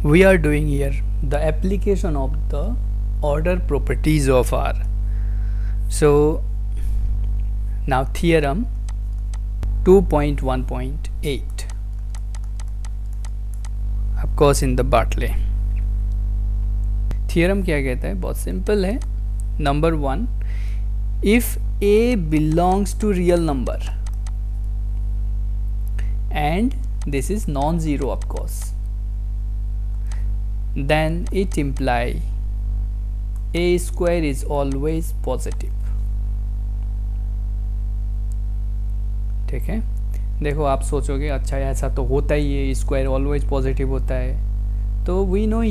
we are doing here the application of the order properties of R. So now theorem 2.1.8, of course in the Bartley. Theorem क्या कहता है? बहुत simple है. Number 1, if A belongs to real number and this is non-zero of course, then it imply A square is always positive. ठीक है. देखो आप सोचोगे अच्छा ऐसा तो होता ही है, स्क्वायर ऑलवेज पॉजिटिव होता है. तो we know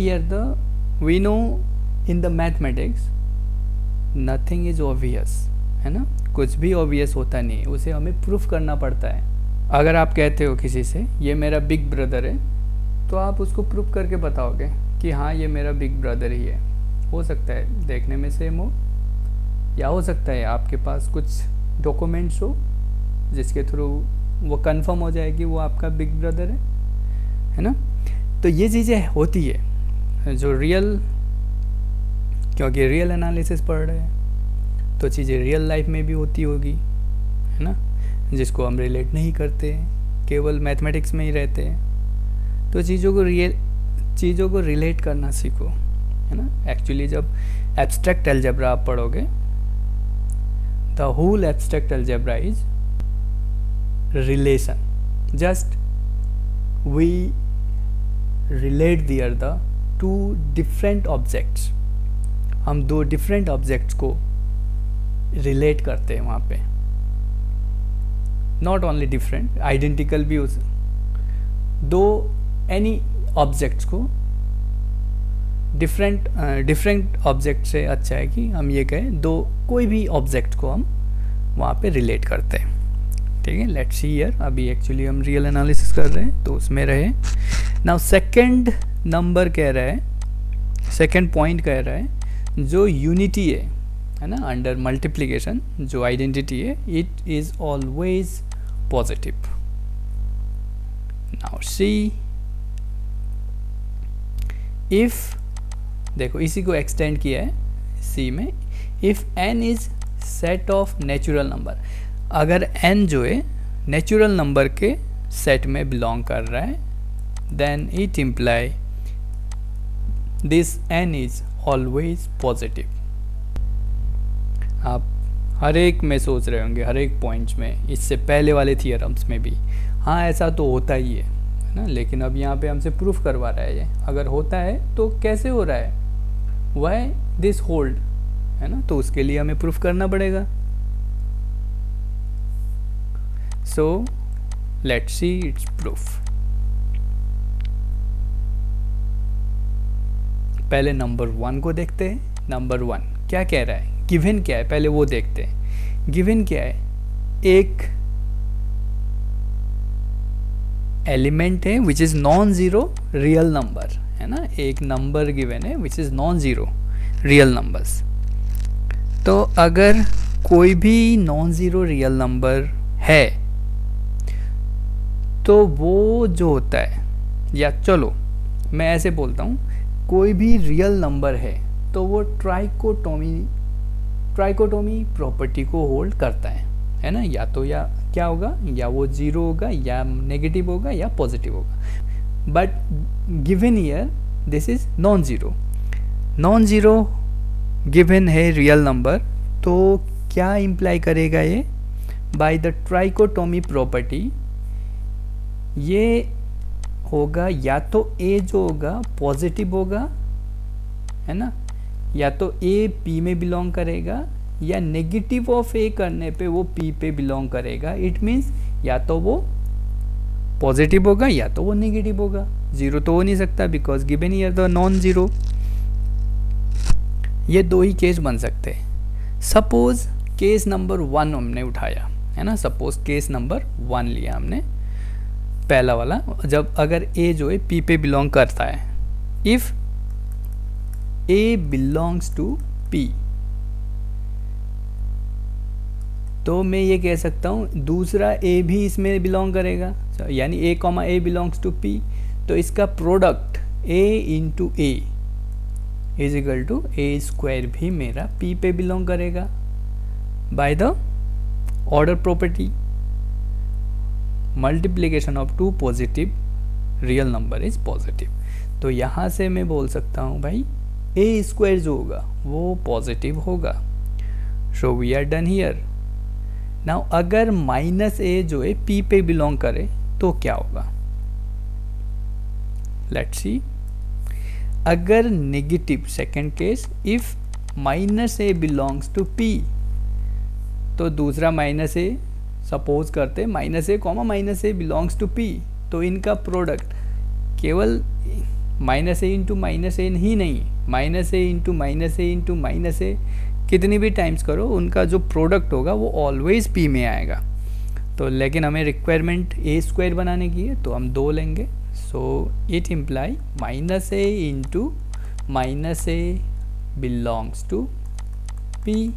in the mathematics nothing is obvious, है ना. कुछ भी ऑब्वियस होता नहीं है, उसे हमें प्रूफ करना पड़ता है. अगर आप कहते हो किसी से ये मेरा बिग ब्रदर है, तो आप उसको प्रूफ करके बताओगे कि हाँ ये मेरा बिग ब्रदर ही है. हो सकता है देखने में सेम हो, या हो सकता है आपके पास कुछ डॉक्यूमेंट्स हो जिसके थ्रू वो कंफर्म हो जाए कि वो आपका बिग ब्रदर है ना. तो ये चीज़ें होती है जो रियल, क्योंकि रियल एनालिसिस पढ़ रहे हैं तो चीज़ें रियल लाइफ में भी होती होगी, है ना, जिसको हम रिलेट नहीं करते हैं, केवल मैथमेटिक्स में ही रहते हैं. तो चीज़ों को रिलेट करना सीखो, है ना. एक्चुअली जब एब्स्ट्रैक्ट अलजेब्रा आप पढ़ोगे, the whole abstract algebra is relation. Just we relate there the two different objects. हम दो डिफरेंट ऑब्जेक्ट्स को रिलेट करते हैं वहाँ पे. नॉट ओनली डिफरेंट, आइडेंटिकल भी उस दो एनी ऑब्जेक्ट्स को डिफरेंट ऑब्जेक्ट से अच्छा है कि हम ये कहें दो कोई भी ऑब्जेक्ट को हम वहाँ पे रिलेट करते हैं. ठीक है. Let's see here. अभी एक्चुअली हम रियल एनालिसिस कर रहे हैं तो उसमें रहे. नाउ सेकंड नंबर कह रहा है, सेकंड पॉइंट कह रहा है जो यूनिटी है ना, अंडर मल्टीप्लिकेशन जो आइडेंटिटी है, it is always positive. Now see if, देखो इसी को एक्सटेंड किया है सी में. If n is set of natural number, अगर n जो है नेचुरल नंबर के सेट में बिलोंग कर रहा है, then it imply this n is always positive. आप हर एक में सोच रहे होंगे, हर एक पॉइंट्स में, इससे पहले वाले थियरम्स में भी, हाँ ऐसा तो होता ही है ना. लेकिन अब यहाँ पे हमसे प्रूफ करवा रहा है ये. अगर होता है तो कैसे हो रहा है, व्हाई दिस होल्ड, है ना. तो उसके लिए हमें प्रूफ करना पड़ेगा. So let's see it's proof. पहले नंबर 1 को देखते हैं. नंबर 1 क्या कह रहा है, गिवन क्या है, पहले वो देखते हैं. गिवन क्या है, एक एलिमेंट है which is non zero real number, है ना. एक नंबर गिवन है which is non zero real numbers. तो अगर कोई भी नॉन ज़ीरो रियल नंबर है तो वो जो होता है, या चलो मैं ऐसे बोलता हूँ, कोई भी रियल नंबर है तो वो ट्राइकोटोमी प्रॉपर्टी को होल्ड करता है ना. या तो या क्या होगा, या वो जीरो होगा, या नेगेटिव होगा, या पॉजिटिव होगा. But given year this is non zero given है रियल नंबर. तो क्या इम्प्लाई करेगा ये, बाय द ट्राइकोटोमी प्रॉपर्टी ये होगा या तो ए जो होगा पॉजिटिव होगा, है ना, या तो ए पी में बिलोंग करेगा, या नेगेटिव ऑफ ए करने पे वो पी पे बिलोंग करेगा. इट मीन्स या तो वो पॉजिटिव होगा या तो वो नेगेटिव होगा. जीरो तो हो नहीं सकता because given here the non zero. ये दो ही केस बन सकते हैं. सपोज केस नंबर 1 हमने उठाया, है ना. सपोज केस नंबर 1 लिया हमने, पहला वाला. जब अगर ए जो है पी पे बिलोंग करता है, if A belongs to P, तो मैं ये कह सकता हूँ दूसरा ए भी इसमें बिलोंग करेगा. यानी a comma a belongs to P, तो इसका product a into a is equal to a square भी मेरा p पे बिलोंग करेगा by the order property. Multiplication of two positive real number is positive. तो यहाँ से मैं बोल सकता हूँ भाई ए स्क्वायर जो होगा वो पॉजिटिव होगा। So we are done here. Now अगर माइनस ए जो है पी पे बिलोंग करे तो क्या होगा, लेट्स सी। अगर negative, second case, if minus A belongs to P, तो दूसरा माइनस ए, सपोज करते minus A comma minus A belongs to P, तो इनका प्रोडक्ट केवल minus A into minus A ही नहीं, minus A into minus A into minus A कितनी भी टाइम्स करो, उनका जो प्रोडक्ट होगा वो ऑलवेज पी में आएगा। तो लेकिन हमें रिक्वायरमेंट ए स्क्वायर बनाने की है तो हम 2 लेंगे। So it imply minus A into minus A belongs to P.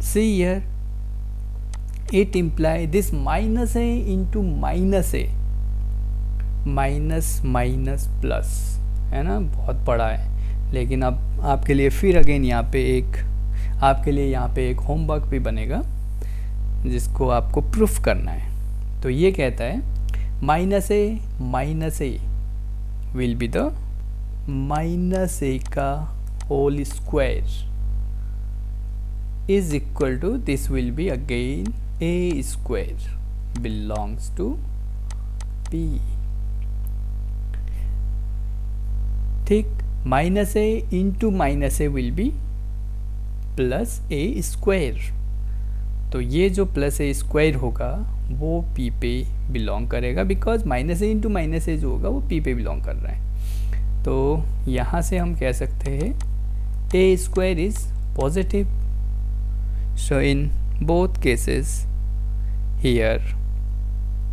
See here, it imply this minus a into minus a, minus minus plus, है ना, बहुत बड़ा है। लेकिन अब आपके लिए फिर अगेन यहाँ पे एक होमवर्क भी बनेगा जिसको आपको प्रूफ करना है। तो ये कहता है minus a will be the minus a का whole square is equal to, this will be again a square belongs to p। ठीक, minus A into minus a will B plus A square. तो ये जो plus ए square होगा वो p पे belong करेगा, because minus A into minus ए जो होगा वो p पे बिलोंग कर रहा है। तो यहाँ से हम कह सकते हैं a square is positive. So in both cases here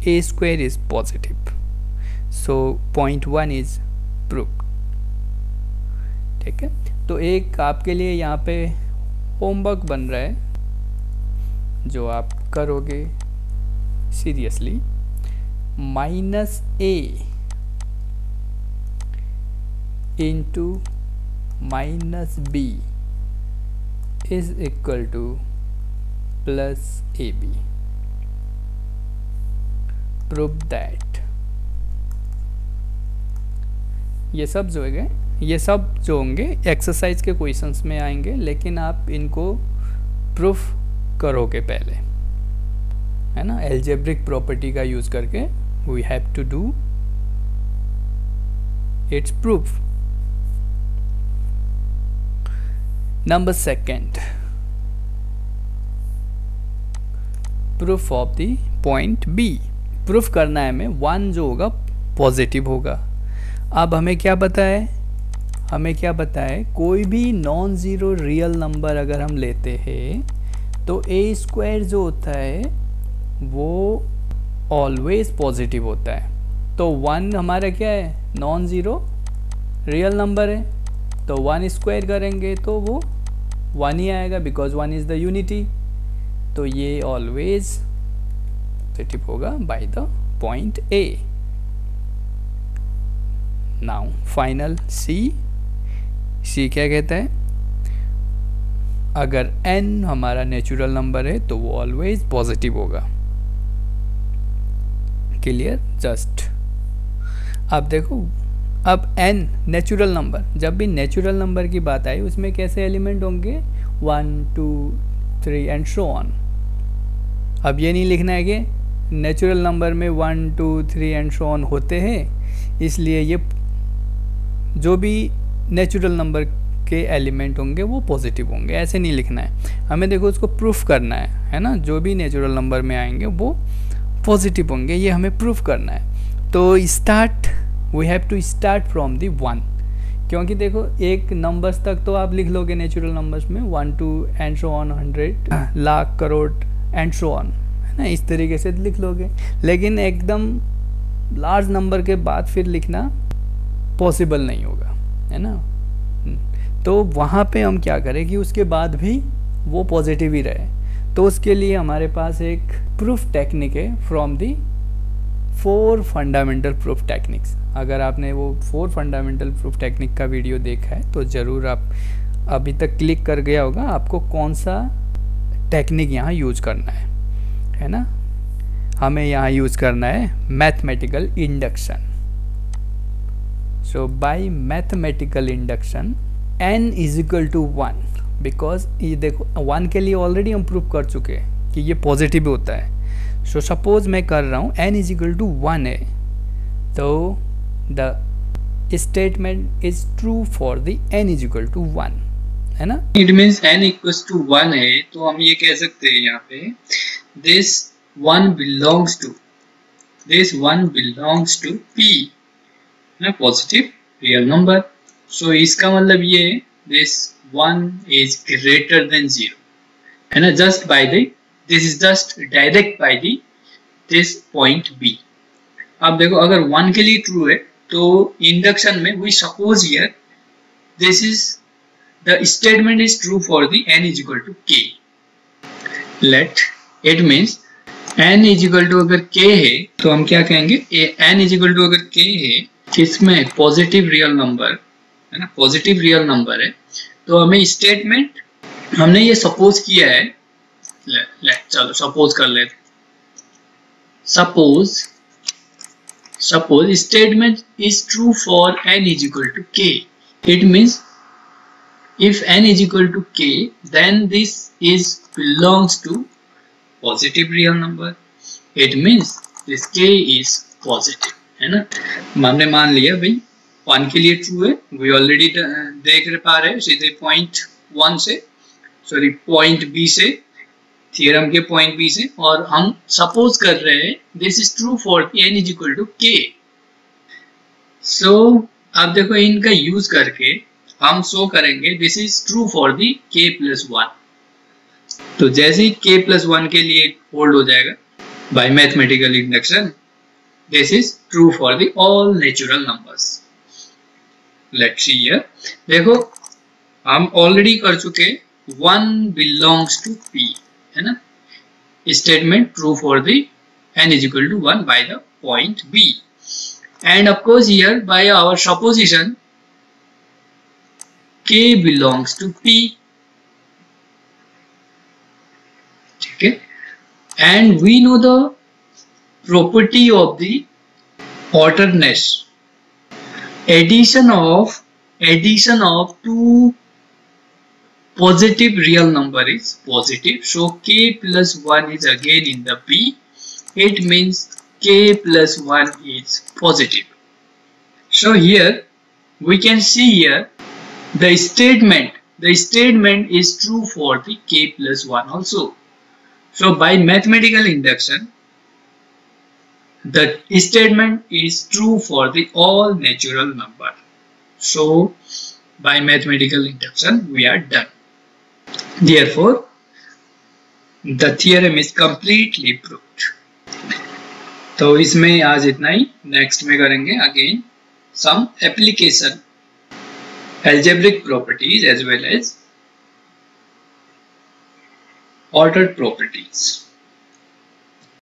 a square is positive, so point 1 is proved। ठीक है, तो एक आपके लिए यहाँ पे होमवर्क बन रहा है जो आप करोगे seriously. Minus A into minus B is equal to plus A B. Prove that. ये सब जो होंगे एक्सरसाइज के क्वेश्चंस में आएंगे, लेकिन आप इनको प्रूफ करोगे पहले, है ना। एल्जेब्रिक प्रॉपर्टी का यूज करके we have to do its proof. Number second, proof of the point B. Proof करना है हमें 1 जो होगा पॉजिटिव होगा। अब हमें क्या पता है, कोई भी नॉन ज़ीरो रियल नंबर अगर हम लेते हैं तो ए स्क्वायर जो होता है वो ऑलवेज पॉजिटिव होता है। तो 1 हमारा क्या है, नॉन ज़ीरो रियल नंबर है, तो 1 स्क्वायर करेंगे तो वो 1 ही आएगा, बिकॉज 1 इज़ द यूनिटी। तो ये ऑलवेज पॉजिटिव होगा by the point a. Now final C क्या कहता है, अगर n हमारा नेचुरल नंबर है तो वो ऑलवेज पॉजिटिव होगा। क्लियर? जस्ट अब देखो, अब n नेचुरल नंबर, जब भी नेचुरल नंबर की बात आई उसमें कैसे एलिमेंट होंगे, 1 2 3 एंड सो ऑन। अब ये नहीं लिखना है कि नेचुरल नंबर में 1 2 3 एंड सो ऑन होते हैं, इसलिए ये जो भी नेचुरल नंबर के एलिमेंट होंगे वो पॉजिटिव होंगे, ऐसे नहीं लिखना है हमें। देखो उसको प्रूफ करना है ना, जो भी नेचुरल नंबर में आएंगे वो पॉजिटिव होंगे, ये हमें प्रूफ करना है। तो we have to start from the 1, क्योंकि देखो एक नंबर्स तक तो आप लिख लोगे नेचुरल नंबर्स में 1 2 and so on, 100 lakh crore and so on, है ना, इस तरीके से लिख लोगे। लेकिन एकदम लार्ज नंबर के बाद फिर लिखना पॉसिबल नहीं होगा, है ना। तो वहाँ पे हम क्या करें कि उसके बाद भी वो पॉजिटिव ही रहे। तो उसके लिए हमारे पास एक प्रूफ टेक्निक है from the 4 fundamental proof techniques. अगर आपने वो 4 फंडामेंटल प्रूफ टेक्निक का वीडियो देखा है तो ज़रूर आप अभी तक क्लिक कर गया होगा आपको कौन सा टेक्निक यहाँ यूज करना है ना। हमें यहाँ यूज़ करना है mathematical induction. So by mathematical induction n is equal to 1, because ये देखो 1 के लिए ऑलरेडी हम प्रूव कर चुके हैं कि ये पॉजिटिव होता है। सो सपोज मैं कर रहा हूँ n इज इक्वल टू 1 है, तो the statement is true for the n is equal to 1, है ना। It means n equals to 1 है, तो हम ये कह सकते हैं यहाँ पे this one belongs to p, ना, पॉजिटिव रियल नंबर। सो इसका मतलब ये है this 1 is greater than 0, है ना, just by the this is just direct by the this point b। अब देखो अगर 1 के लिए ट्रू है तो इंडक्शन में we suppose here this is the statement is true for the n is equal to k। let it means n is equal to अगर k है तो हम क्या कहेंगे, n is equal to अगर k है किसमें, पॉजिटिव रियल नंबर, है ना, पॉजिटिव रियल नंबर है, तो हमें स्टेटमेंट हमने ये सपोज किया है, चलो सपोज कर लेते। Suppose statement is true for n is equal to k। It means if n is equal to k then this is belongs to positive real number। it means this k is positive, है ना। हमने मान लिया भाई 1 के लिए true है, we already देख पा रहे हैं सीधे पॉइंट 1 से, सॉरी पॉइंट b से, थ्योरम के पॉइंट b से, और हम सपोज कर रहे हैं this is true for n is equal to k। So अब देखो इनका यूज करके हम शो करेंगे this is true for the k plus 1। तो जैसे ही k प्लस 1 के लिए होल्ड हो जाएगा bye mathematical induction, this is true for the all natural numbers. Let's see here, देखो हम ऑलरेडी कर चुके 1 बिलोंग्स टू p, है ना, statement true for the n is equal to 1 by the point b, and of course here by our supposition k belongs to p, ठीक है, and we know the property of the alterness, addition of two positive real number is positive, so k plus 1 is again in the p, it means k plus 1 is positive। So here we can see here the statement is true for the k plus 1 also। So by mathematical induction the statement is true for the all natural number। So by mathematical induction we are done, therefore the theorem is completely proved। तो इसमें आज इतना ही, next में करेंगे again some application algebraic properties as well as ordered properties।